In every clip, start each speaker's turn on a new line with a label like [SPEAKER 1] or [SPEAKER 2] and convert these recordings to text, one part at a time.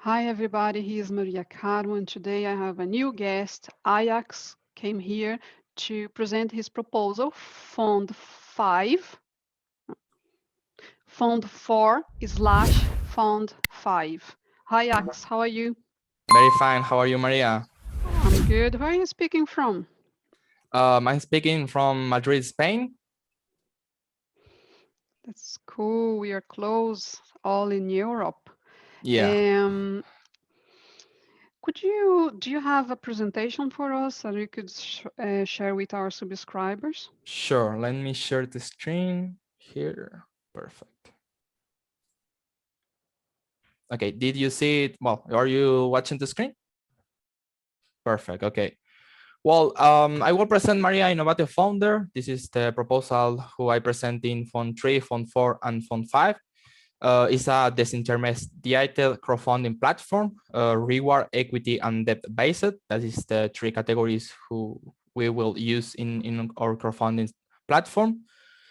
[SPEAKER 1] Hi everybody, here's Maria Caro, and today I have a new guest. Ayax came here to present his proposal, Fund 5, Fund 4 slash Fund 5. Hi Ayax, how are you?
[SPEAKER 2] Very fine. How are you, Maria?
[SPEAKER 1] I'm good. Where are you speaking from?
[SPEAKER 2] I'm speaking from Madrid, Spain.
[SPEAKER 1] That's cool. We are close, all in Europe.
[SPEAKER 2] Yeah,
[SPEAKER 1] Um, do you have a presentation for us that you could share with our subscribers?
[SPEAKER 2] sure. Let me share the screen here. Perfect. Okay, did you see it? Well, are you watching the screen? Perfect. Okay. Well, I will present Maria Innovative Founder. This is the proposal who I present in Fund 3, Fund 4, and Fund 5. It's a disintermediated crowdfunding platform, reward, equity, and debt based. That is the three categories who we will use in our crowdfunding platform.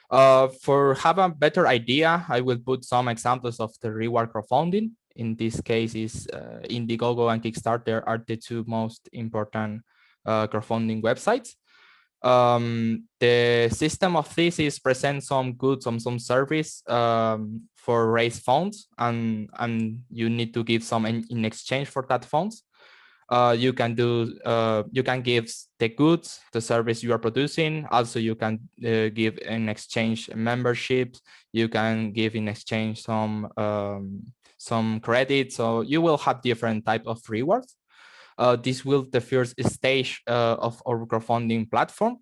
[SPEAKER 2] For have a better idea, I will put some examples of the reward crowdfunding. In this case, is Indiegogo and Kickstarter are the two most important crowdfunding websites. The system of this is present some goods and some service for raise funds, and you need to give some in exchange for that funds. You can give the goods, the service you are producing. Also, you can give in exchange memberships. You can give in exchange some credit. So you will have different type of rewards. This will the first stage of our crowdfunding platform.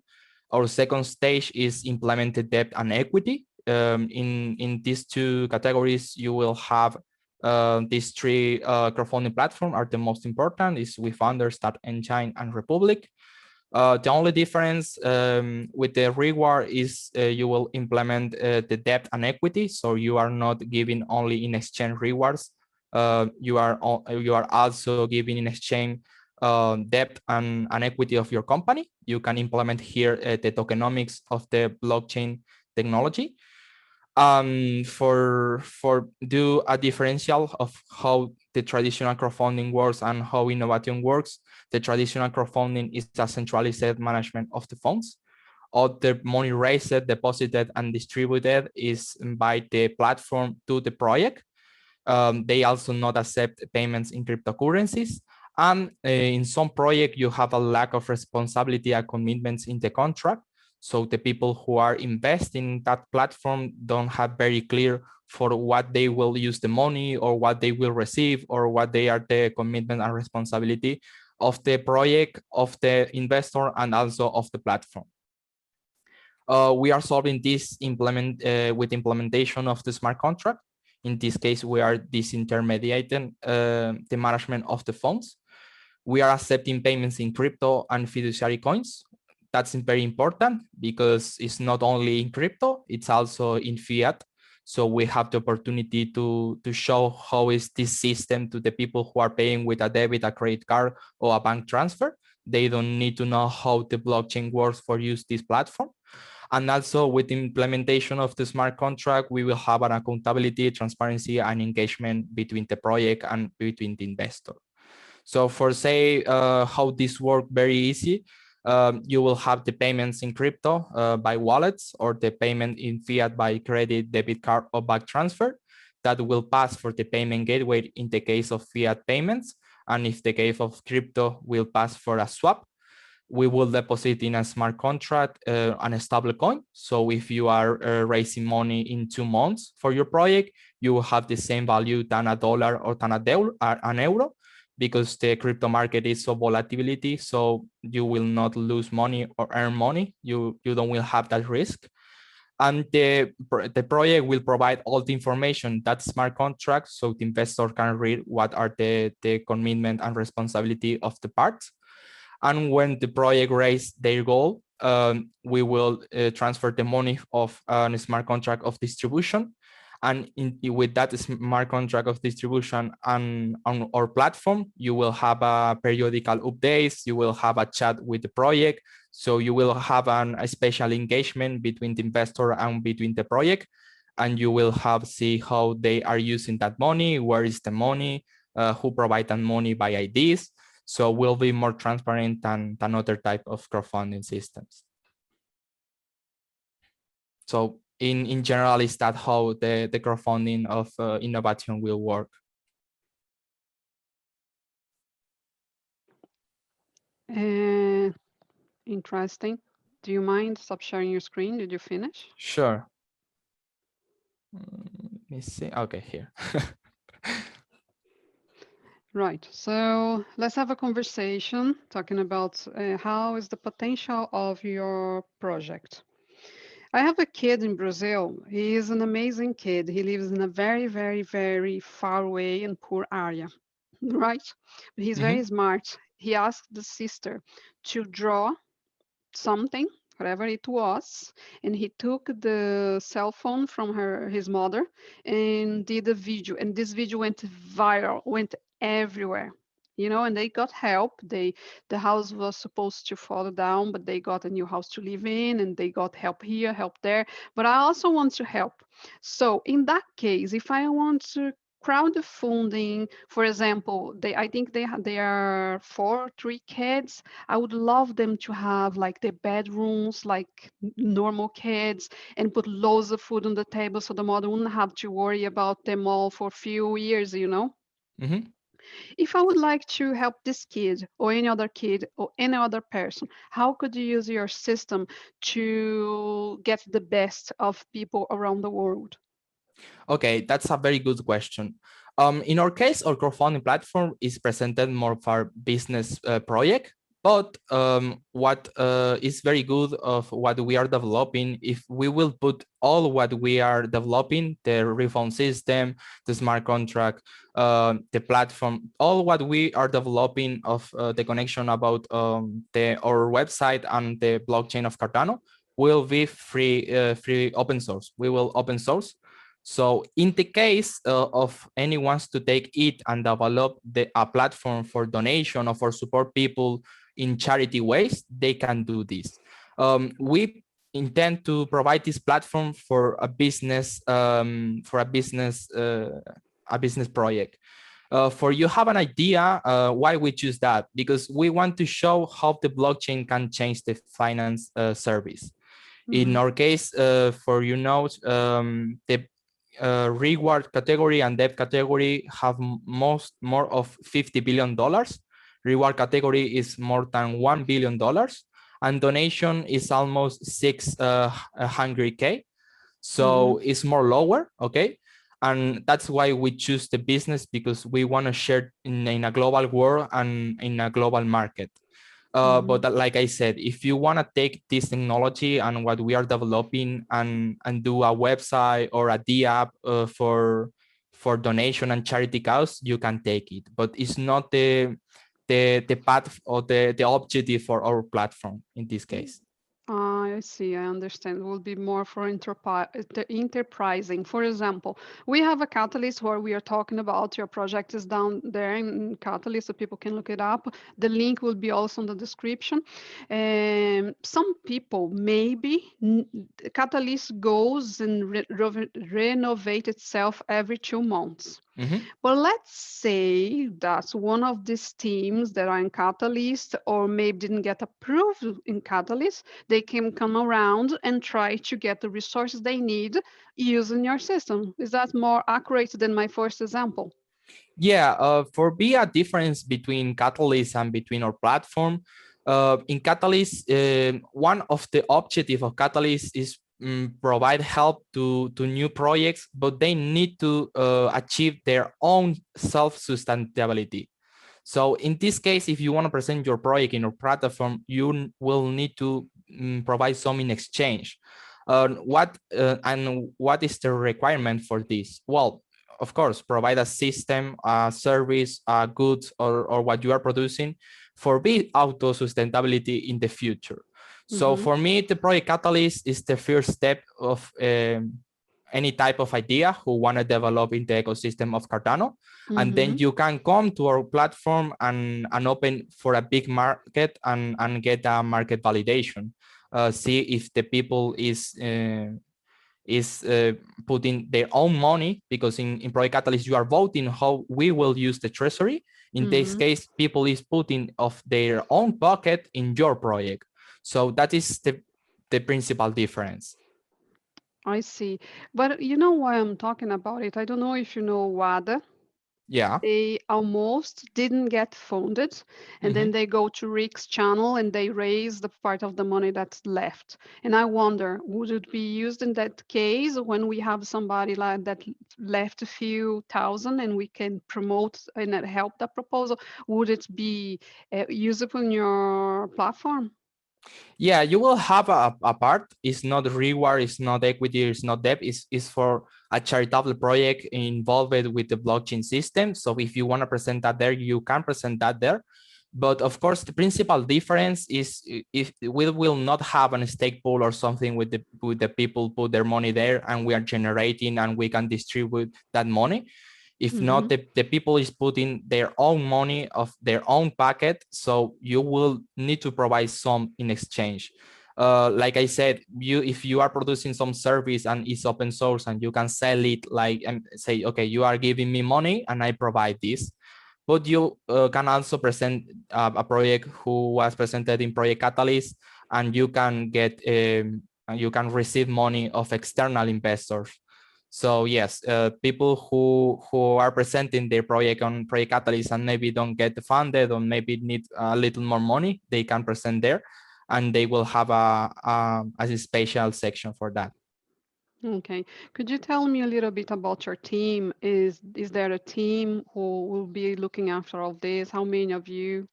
[SPEAKER 2] Our second stage is implemented debt and equity. In these two categories, you will have these three crowdfunding platforms are the most important is WeFunder, Start Engine, and Republic. The only difference with the reward is you will implement the debt and equity. So you are not giving only in exchange rewards. You are also giving in exchange debt and equity of your company. You can implement here the tokenomics of the blockchain technology. For do a differential of how the traditional crowdfunding works and how innovation works. The traditional crowdfunding is a centralized management of the funds. All the money raised, deposited, and distributed is by the platform to the project. They also not accept payments in cryptocurrencies. And in some project, you have a lack of responsibility and commitments in the contract. So the people who are investing in that platform don't have very clear for what they will use the money or what they will receive or what they are the commitment and responsibility of the project, of the investor, and also of the platform. We are solving this with implementation of the smart contract. In this case, we are disintermediating the management of the funds. We are accepting payments in crypto and fiduciary coins. That's very important because it's not only in crypto, it's also in fiat. So we have the opportunity to show how is this system to the people who are paying with a debit, a credit card, or a bank transfer. They don't need to know how the blockchain works for use this platform. And also with the implementation of the smart contract, we will have an accountability, transparency, and engagement between the project and between the investor. So for say how this work very easy, you will have the payments in crypto by wallets or the payment in fiat by credit, debit card, or bank transfer that will pass for the payment gateway in the case of fiat payments. And if the case of crypto will pass for a swap, we will deposit in a smart contract and a stable coin. So if you are raising money in 2 months for your project, you will have the same value than $1 or than an euro, because the crypto market is so volatility. So you will not lose money or earn money. You don't will have that risk. And the project will provide all the information, that smart contract, so the investor can read what are the commitment and responsibility of the parts. And when the project raise their goal, we will transfer the money of a smart contract of distribution. And with that smart contract of distribution on our platform, you will have a periodical updates. You will have a chat with the project. So you will have a special engagement between the investor and between the project. And you will have see how they are using that money, where is the money, who provide that money by IDs. So we'll be more transparent than other type of crowdfunding systems. So in general, is that how the crowdfunding of Innovation will work?
[SPEAKER 1] Interesting. Do you mind stop sharing your screen? Did you finish?
[SPEAKER 2] Sure. Let me see. Okay, here.
[SPEAKER 1] Right. So let's have a conversation talking about how is the potential of your project. I have a kid in Brazil. He is an amazing kid. He lives in a very, very, very far away and poor area, right? But he's very smart. He asked the sister to draw something, whatever it was, and he took the cell phone from his mother and did a video, and this video went viral, went everywhere, you know, and they got help. The house was supposed to fall down, but they got a new house to live in, and they got help here, help there. But I also want to help. So in that case, if I want to crowdfunding, for example, I think they are three kids. I would love them to have like their bedrooms like normal kids, and put loads of food on the table so the mother wouldn't have to worry about them all for a few years, you know. If I would like to help this kid or any other person, how could you use your system to get the best of people around the world?
[SPEAKER 2] Okay, that's a very good question. In our case, our crowdfunding platform is presented more for business project, but what is very good of what we are developing, if we will put all what we are developing, the refund system, the smart contract, the platform, all what we are developing of the connection about our website and the blockchain of Cardano will be free open source. We will open source. So in the case of anyone wants to take it and develop a platform for donation or for support people in charity ways, they can do this. We intend to provide this platform for a business project. For you have an idea why we choose that, because we want to show how the blockchain can change the finance service. In our case, for the reward category and debt category have more of $50 billion. Reward category is more than $1 billion, and donation is almost 600K. So it's more lower, okay? And that's why we choose the business, because we want to share in a global world and in a global market. But like I said, if you want to take this technology and what we are developing and do a website or a D app for donation and charity cause, you can take it. But it's not the path or the objective for our platform in this case.
[SPEAKER 1] I see, I understand. It will be more for enterprising. For example, we have a Catalyst where we are talking about your project is down there in Catalyst, so people can look it up. The link will be also in the description. Some people, maybe Catalyst goes and renovate itself every 2 months. But let's say that one of these teams that are in Catalyst or maybe didn't get approved in Catalyst, they can come around and try to get the resources they need using your system. Is that more accurate than my first example?
[SPEAKER 2] Yeah, for be a difference between Catalyst and between our platform, in Catalyst, one of the objective of Catalyst is provide help to new projects, but they need to achieve their own self-sustainability. So in this case, if you want to present your project in our platform, you will need to provide some in exchange. What is the requirement for this? Well, of course, provide a system, a service, a goods, or what you are producing for be auto sustainability in the future. So for me, the project Catalyst is the first step of any type of idea who want to develop in the ecosystem of Cardano. And then you can come to our platform and open for a big market and get a market validation. See if the people is is putting their own money, because in Project Catalyst, you are voting how we will use the treasury. In this case, people is putting of their own pocket in your project. So that is the principal difference.
[SPEAKER 1] I see. But you know why I'm talking about it? I don't know if you know WADA.
[SPEAKER 2] Yeah.
[SPEAKER 1] They almost didn't get funded, and then they go to Rick's channel and they raise the part of the money that's left. And I wonder, would it be used in that case when we have somebody like that left a few thousand and we can promote and help that proposal? Would it be usable in your platform?
[SPEAKER 2] Yeah, you will have a part. It's not reward, it's not equity, it's not debt. It's for a charitable project involved with the blockchain system. So if you want to present that there, you can present that there. But of course, the principal difference is if we will not have a stake pool or something with the people put their money there, and we are generating and we can distribute that money. If not, the people is putting their own money of their own packet, so you will need to provide some in exchange. Like I said, if you are producing some service and it's open source and you can sell it, like, and say, okay, you are giving me money and I provide this. But you can also present a project who was presented in Project Catalyst, and you can get you can receive money of external investors. So yes, people who are presenting their project on Project Catalyst and maybe don't get funded or maybe need a little more money, they can present there, and they will have a special section for that.
[SPEAKER 1] Okay. Could you tell me a little bit about your team? Is there a team who will be looking after all this? How many of you?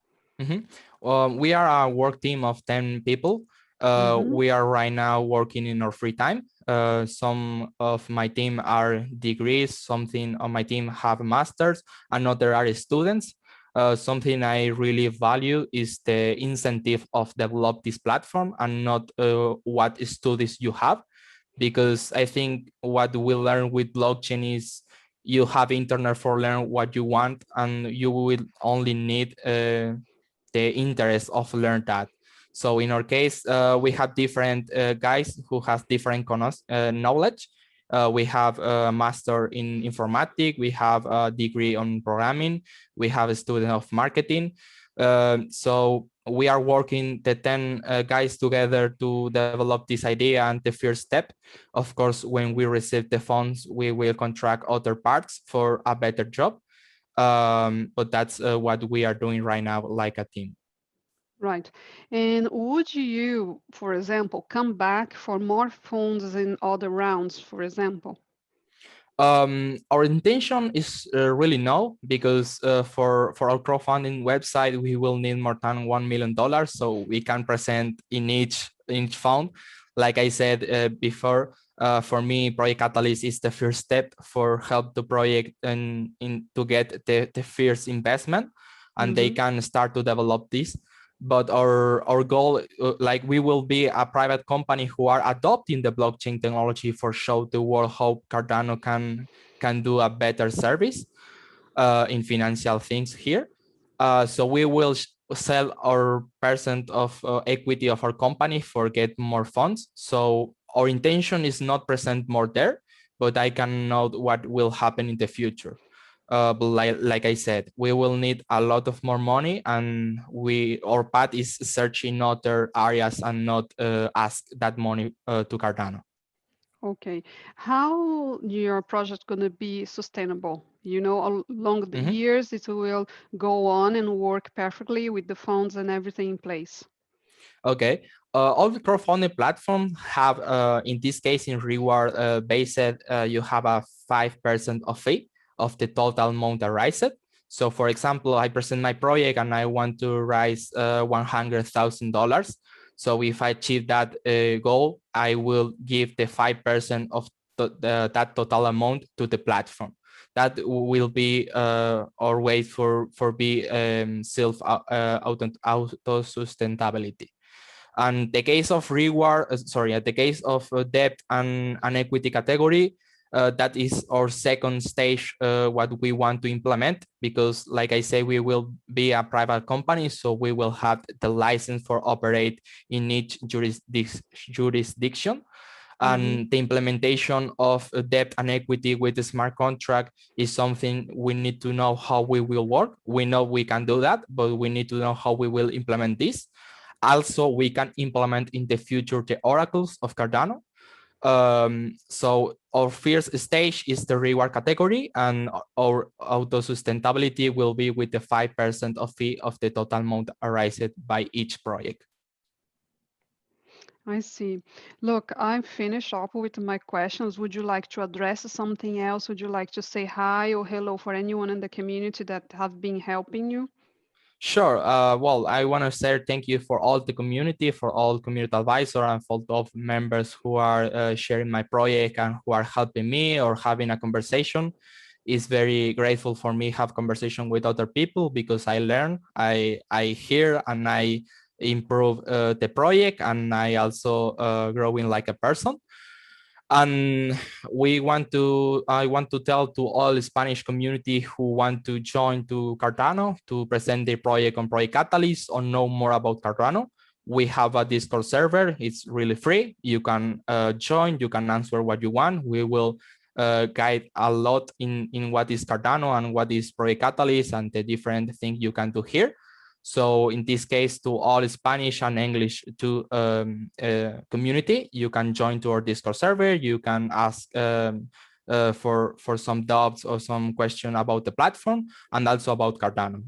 [SPEAKER 2] We are a work team of 10 people. We are right now working in our free time. Some of my team are degrees, something on my team have masters, another are students. Something I really value is the incentive of develop this platform and not what studies you have, because I think what we learn with blockchain is you have internet for learn what you want, and you will only need the interest of learn that. So in our case, we have different guys who have different knowledge. We have a master in informatics, we have a degree on programming, we have a student of marketing. So we are working the 10 guys together to develop this idea. And the first step, of course, when we receive the funds, we will contract other parts for a better job. But that's what we are doing right now, like a team.
[SPEAKER 1] Right. And would you, for example, come back for more funds in other rounds, for example?
[SPEAKER 2] Our intention is really no, because for our crowdfunding website, we will need more than $1 million, so we can present in each fund. Like I said before, for me, Project Catalyst is the first step for help the project and in to get the first investment, and they can start to develop this. But our goal, like, we will be a private company who are adopting the blockchain technology for show the world how Cardano can do a better service in financial things here. So we will sell our percent of equity of our company for get more funds. So our intention is not present more there, but I can know what will happen in the future. But like I said, we will need a lot of more money, and our path is searching other areas and not ask that money to Cardano.
[SPEAKER 1] Okay. How your project going to be sustainable? You know, along the years, it will go on and work perfectly with the funds and everything in place.
[SPEAKER 2] Okay. All the crowdfunding platforms have, in this case, in reward based, you have a 5% of fee of the total amount raised. So, for example, I present my project and I want to raise $100,000. So, if I achieve that goal, I will give the 5% of that total amount to the platform. That will be our way for be self auto sustainability. And the case of reward, the case of debt and equity category, that is our second stage, what we want to implement, because like I say, we will be a private company, so we will have the license for operate in each jurisdiction. And the implementation of debt and equity with the smart contract is something we need to know how we will work. We know we can do that, but we need to know how we will implement this. Also, we can implement in the future the oracles of Cardano. So our first stage is the reward category, and our auto sustainability will be with the 5% of fee of the total amount arised by each project.
[SPEAKER 1] I see. Look, I'm finished up with my questions. Would you like to address something else? Would you like to say hi or hello for anyone in the community that have been helping you?
[SPEAKER 2] Sure. Well, I want to say thank you for all the community, for all community advisor and for all members who are sharing my project and who are helping me or having a conversation. It's very grateful for me have conversation with other people because I learn, I hear, and I improve the project, and I also growing like a person. And I want to tell to all Spanish community who want to join to Cardano to present their project on Project Catalyst or know more about Cardano. We have a Discord server. It's really free. You can join, you can answer what you want. We will guide a lot in what is Cardano and what is Project Catalyst and the different things you can do here. So in this case, to all Spanish and English to community, you can join to our Discord server. You can ask for some doubts or some question about the platform and also about Cardano.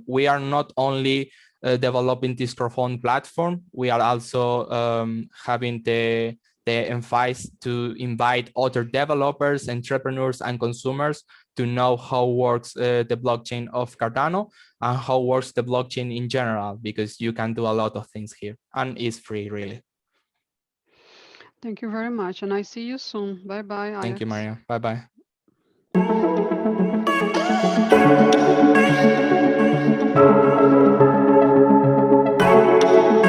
[SPEAKER 2] We are not only developing this crowdfunding platform, we are also having the emphasis to invite other developers, entrepreneurs, and consumers to know how works the blockchain of Cardano and how works the blockchain in general, because you can do a lot of things here and it's free, really.
[SPEAKER 1] Thank you very much. And I see you soon. Bye-bye,
[SPEAKER 2] Thank you,
[SPEAKER 1] Ayax.
[SPEAKER 2] Maria. Bye-bye.